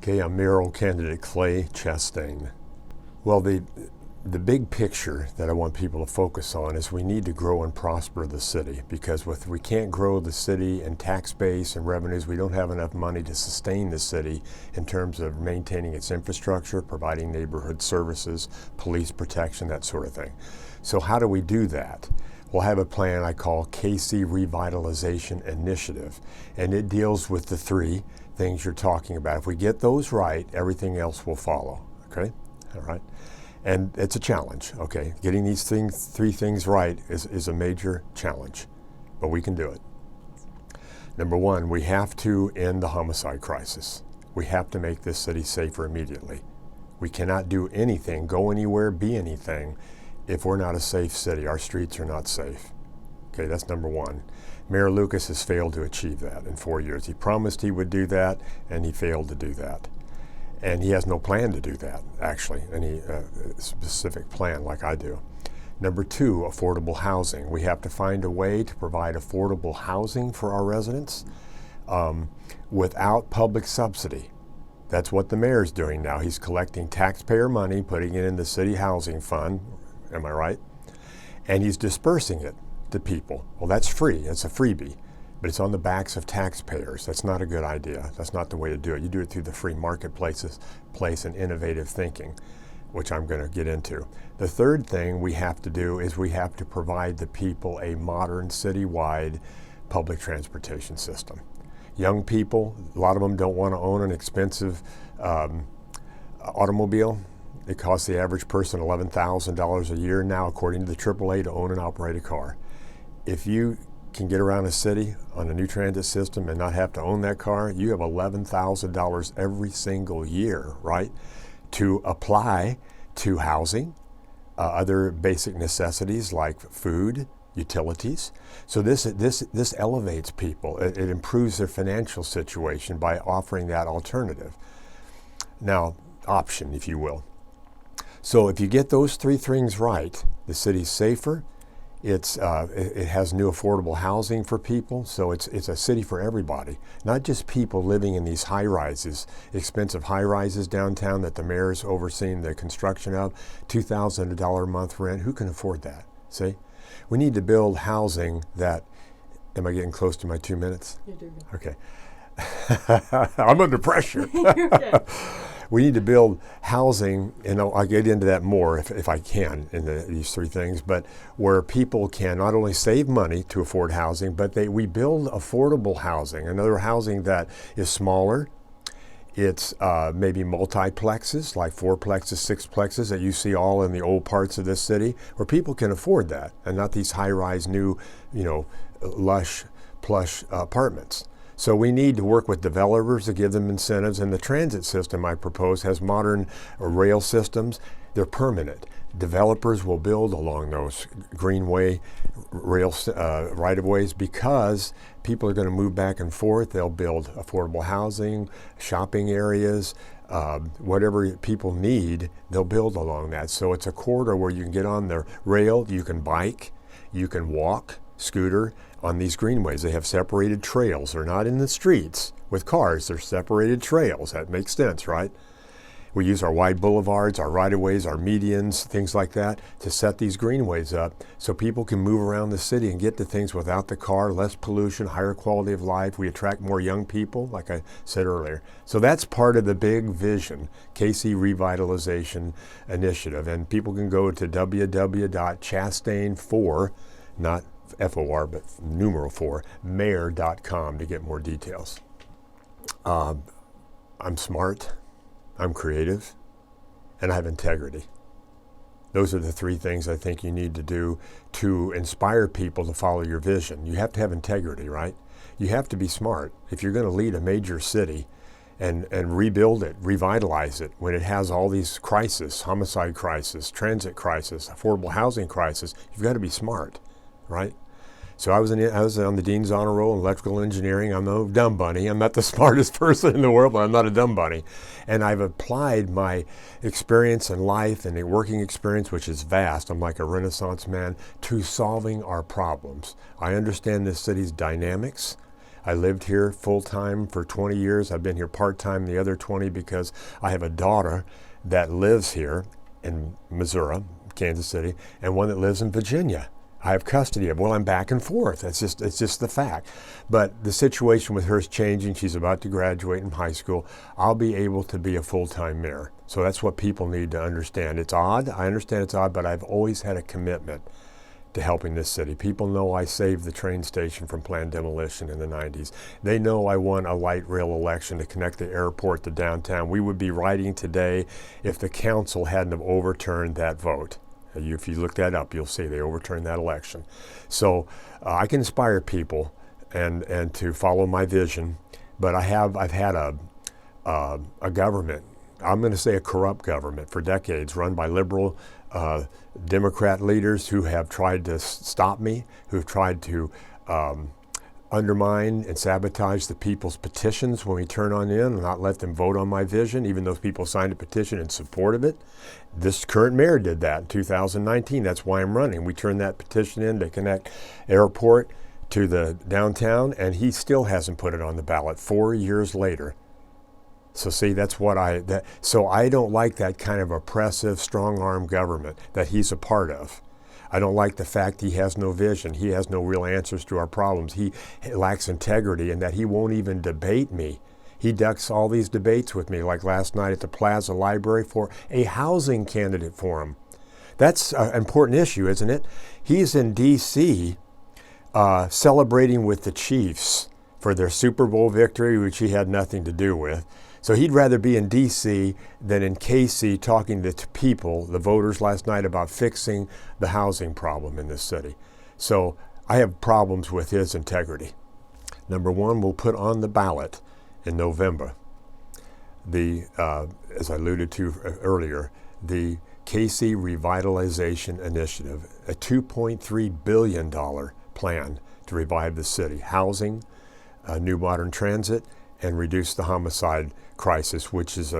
Okay, I'm Mayoral candidate Clay Chastain. Well, the big picture that I want people to focus on is we need to grow and prosper the city, because if we can't grow the city and tax base and revenues, we don't have enough money to sustain the city in terms of maintaining its infrastructure, providing neighborhood services, police protection, that sort of thing. So how do we do that? We'll have a plan I call KC Revitalization Initiative, and it deals with the three things you're talking about. If we get those right, everything else will follow, okay? All right. And it's a challenge, okay? Getting these three things right is a major challenge, but we can do it. Number one, we have to end the homicide crisis. We have to make this city safer immediately. We cannot do anything, go anywhere, be anything, if we're not a safe city. Our streets are not safe. Okay, that's number one. Mayor Lucas has failed to achieve that in 4 years. He promised he would do that, and he failed to do that. And he has no plan to do that, actually, any specific plan like I do. Number two, affordable housing. We have to find a way to provide affordable housing for our residents without public subsidy. That's what the mayor's doing now. He's collecting taxpayer money, putting it in the city housing fund, am I right? And he's dispersing it to people. Well, that's free, it's a freebie, but it's on the backs of taxpayers. That's not a good idea. That's not the way to do it. You do it through the free marketplace and innovative thinking, which I'm going to get into. The third thing we have to do is we have to provide the people a modern citywide public transportation system. Young people, a lot of them don't want to own an expensive automobile. It costs the average person $11,000 a year now, according to the AAA, to own and operate a car. If you can get around a city on a new transit system and not have to own that car, you have $11,000 every single year, right, to apply to housing, other basic necessities like food, utilities. So this elevates people. It improves their financial situation by offering that alternative. Now, option, if you will. So if you get those three things right, the city's safer. It has new affordable housing for people, so it's a city for everybody, not just people living in these high-rises, expensive high-rises downtown that the mayor's overseeing the construction of, $2,000 a month rent. Who can afford that? See? We need to build housing that, am I getting close to my 2 minutes? You're doing good. Okay. I'm under pressure. You're okay. We need to build housing, and I'll get into that more if I can in these three things, but where people can not only save money to afford housing, but we build affordable housing, another housing that is smaller. It's maybe multiplexes, like fourplexes, sixplexes that you see all in the old parts of this city, where people can afford that, and not these high-rise, new, lush, plush apartments. So we need to work with developers to give them incentives, and the transit system I propose has modern rail systems. They're permanent. Developers will build along those greenway rail right-of-ways because people are going to move back and forth. They'll build affordable housing, shopping areas, whatever people need, they'll build along that. So it's a corridor where you can get on the rail, you can bike, you can walk, scooter on these greenways. They have separated trails. They're not in the streets with cars. They're separated trails. That makes sense, right? We use our wide boulevards, our right-of-ways, our medians, things like that to set these greenways up so people can move around the city and get to things without the car, less pollution, higher quality of life. We attract more young people, like I said earlier. So that's part of the big vision, KC Revitalization Initiative. And people can go to www.chastain4, not FOR, but numeral 4, mayor.com to get more details. I'm smart, I'm creative, and I have integrity. Those are the three things I think you need to do to inspire people to follow your vision. You have to have integrity, right? You have to be smart. If you're going to lead a major city and rebuild it, revitalize it, when it has all these crises, homicide crisis, transit crisis, affordable housing crisis, you've got to be smart, right? So I was on the Dean's Honor Roll in electrical engineering. I'm no dumb bunny. I'm not the smartest person in the world, but I'm not a dumb bunny. And I've applied my experience in life and a working experience, which is vast, I'm like a Renaissance man, to solving our problems. I understand this city's dynamics. I lived here full-time for 20 years. I've been here part-time the other 20 because I have a daughter that lives here in Missouri, Kansas City, and one that lives in Virginia. I have custody of. Well, I'm back and forth. It's just the fact. But the situation with her is changing. She's about to graduate in high school. I'll be able to be a full-time mayor. So that's what people need to understand. It's odd. I understand it's odd, but I've always had a commitment to helping this city. People know I saved the train station from planned demolition in the 90s. They know I won a light rail election to connect the airport to downtown. We would be writing today if the council hadn't have overturned that vote. If you look that up, you'll see they overturned that election. So I can inspire people and to follow my vision, but I've had a government, I'm going to say a corrupt government for decades, run by liberal Democrat leaders who have tried to stop me, who have tried to undermine and sabotage the people's petitions when we turn on in and not let them vote on my vision, even though people signed a petition in support of it. This current mayor did that in 2019. That's why I'm running. We turned that petition in to connect airport to the downtown, and he still hasn't put it on the ballot 4 years later. So see, that's what so I don't like that kind of oppressive, strong-arm government that he's a part of. I don't like the fact he has no vision. He has no real answers to our problems. He lacks integrity, and that he won't even debate me. He ducks all these debates with me, like last night at the Plaza Library for a housing candidate forum. That's an important issue, isn't it? He's in D.C. Celebrating with the Chiefs for their Super Bowl victory, which he had nothing to do with. So he'd rather be in D.C. than in K.C. talking to people, the voters last night, about fixing the housing problem in this city. So I have problems with his integrity. Number one, we'll put on the ballot in November as I alluded to earlier, the K.C. Revitalization Initiative, a $2.3 billion plan to revive the city. Housing, new modern transit, and reduce the homicide crisis, which is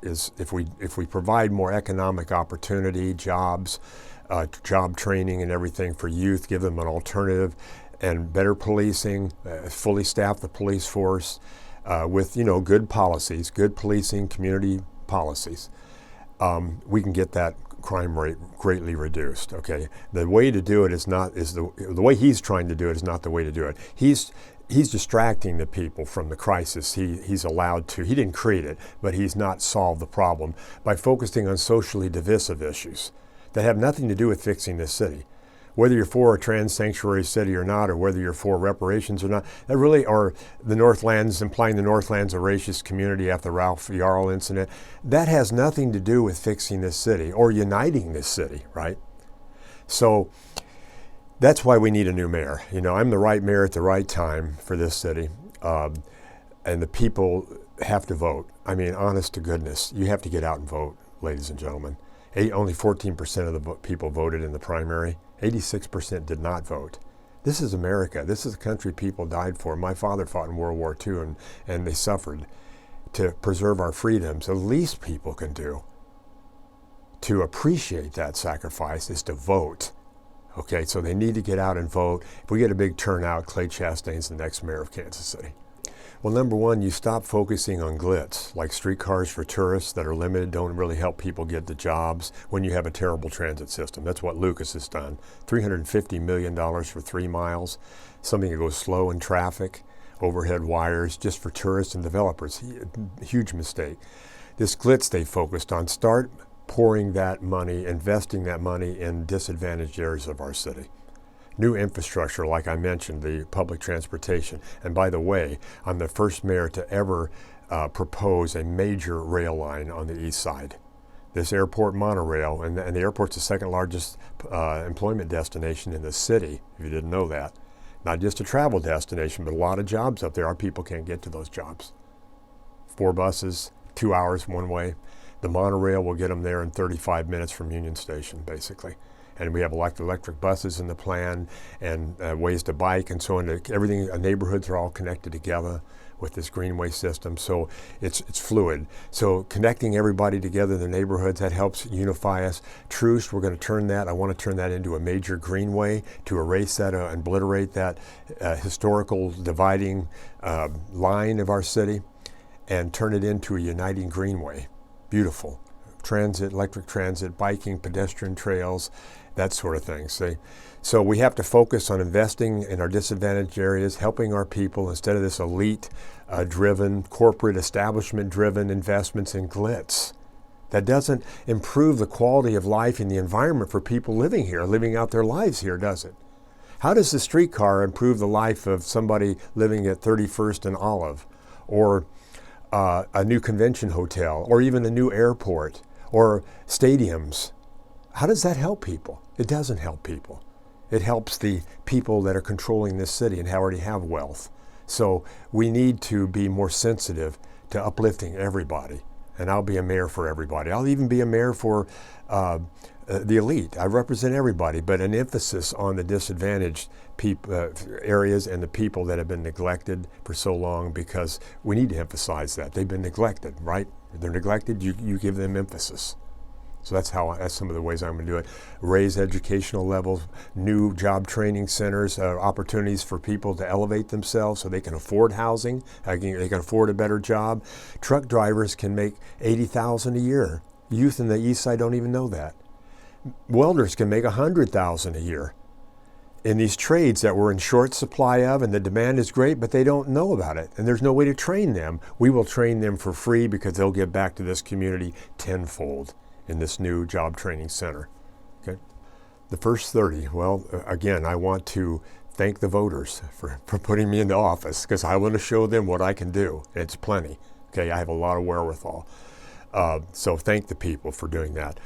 if we provide more economic opportunity, jobs, job training and everything for youth, give them an alternative, and better policing, fully staff the police force with good policies, good policing, community policies, we can get that crime rate greatly reduced. Okay, the way to do it the way he's trying to do it is not the way to do it. He's distracting the people from the crisis. He's allowed to. He didn't create it, but he's not solved the problem by focusing on socially divisive issues that have nothing to do with fixing this city. Whether you're for a trans sanctuary city or not, or whether you're for reparations or not, that really are the Northlands, implying the Northlands a racist community after the Ralph Yarl incident. That has nothing to do with fixing this city or uniting this city, right? So that's why we need a new mayor. I'm the right mayor at the right time for this city, and the people have to vote. I mean, honest to goodness, you have to get out and vote, ladies and gentlemen. Only 14% of the people voted in the primary. 86% did not vote. This is America. This is the country people died for. My father fought in World War II, and they suffered to preserve our freedoms. The least people can do to appreciate that sacrifice is to vote. Okay, so they need to get out and vote. If we get a big turnout, Clay Chastain's the next mayor of Kansas City. Well, number one, you stop focusing on glitz, like streetcars for tourists that are limited, don't really help people get the jobs when you have a terrible transit system. That's what Lucas has done. $350 million for 3 miles, something that goes slow in traffic, overhead wires, just for tourists and developers. Huge mistake. This glitz they focused on, start pouring that money, investing that money in disadvantaged areas of our city. New infrastructure, like I mentioned, the public transportation. And by the way, I'm the first mayor to ever propose a major rail line on the east side. This airport monorail, and the airport's the second largest employment destination in the city, if you didn't know that. Not just a travel destination, but a lot of jobs up there. Our people can't get to those jobs. 4 buses, 2 hours one way. The monorail will get them there in 35 minutes from Union Station, basically. And we have electric buses in the plan, and ways to bike and so on. Everything, neighborhoods are all connected together with this greenway system, so it's fluid. So connecting everybody together in the neighborhoods, that helps unify us. Troost, we're going to turn that, I want to turn that into a major greenway to erase that, obliterate that historical dividing line of our city, and turn it into a uniting greenway. Beautiful. Transit, electric transit, biking, pedestrian trails, that sort of thing. See? So we have to focus on investing in our disadvantaged areas, helping our people instead of this elite-driven, corporate establishment-driven investments in glitz. That doesn't improve the quality of life and the environment for people living here, living out their lives here, does it? How does the streetcar improve the life of somebody living at 31st and Olive, or a new convention hotel, or even a new airport, or stadiums? How does that help people? It doesn't help people. It helps the people that are controlling this city and already have wealth. So we need to be more sensitive to uplifting everybody. And I'll be a mayor for everybody. I'll even be a mayor for the elite. I represent everybody, but an emphasis on the disadvantaged areas and the people that have been neglected for so long, because we need to emphasize that. They've been neglected, right? They're neglected, you give them emphasis. So that's some of the ways I'm going to do it. Raise educational levels, new job training centers, opportunities for people to elevate themselves so they can afford housing, they can afford a better job. Truck drivers can make $80,000 a year. Youth in the East Side don't even know that. Welders can make $100,000 a year. In these trades that we're in short supply of, and the demand is great, but they don't know about it, and there's no way to train them. We will train them for free because they'll give back to this community tenfold in this new job training center. Okay. The first 30, well, again, I want to thank the voters for putting me into office, because I want to show them what I can do. It's plenty. Okay, I have a lot of wherewithal. So thank the people for doing that.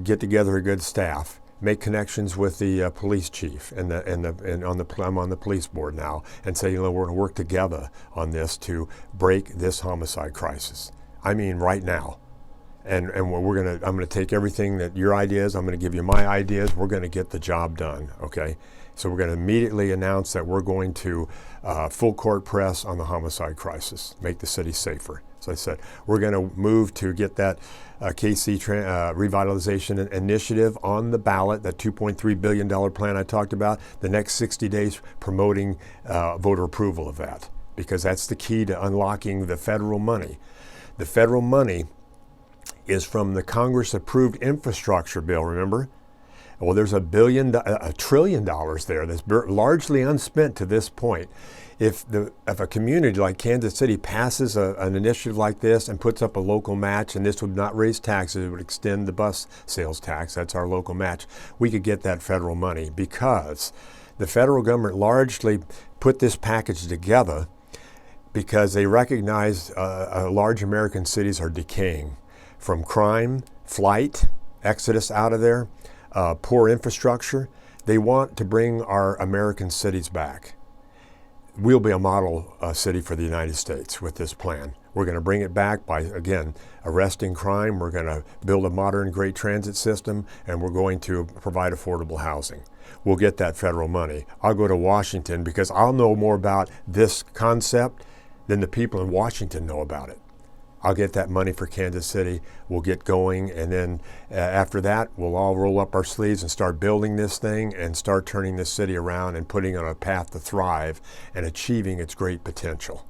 Get together a good staff. Make connections with the police chief I'm on the police board now, and say, we're going to work together on this to break this homicide crisis. I mean, right now. And I'm going to take everything that your ideas, I'm going to give you my ideas, we're going to get the job done, okay? So we're going to immediately announce that we're going to full court press on the homicide crisis, make the city safer. So I said, we're going to move to get that KC revitalization initiative on the ballot, that $2.3 billion plan I talked about, the next 60 days promoting voter approval of that, because that's the key to unlocking the federal money. The federal money is from the Congress-approved infrastructure bill, remember? Well, there's $1 trillion there that's largely unspent to this point. If a community like Kansas City passes an initiative like this and puts up a local match, and this would not raise taxes, it would extend the bus sales tax, that's our local match, we could get that federal money, because the federal government largely put this package together because they recognize large American cities are decaying from crime, flight, exodus out of there, poor infrastructure. They want to bring our American cities back. We'll be a model city for the United States with this plan. We're going to bring it back by, again, arresting crime. We're going to build a modern, great transit system, and we're going to provide affordable housing. We'll get that federal money. I'll go to Washington because I'll know more about this concept than the people in Washington know about it. I'll get that money for Kansas City. We'll get going, and then after that, we'll all roll up our sleeves and start building this thing and start turning this city around and putting it on a path to thrive and achieving its great potential.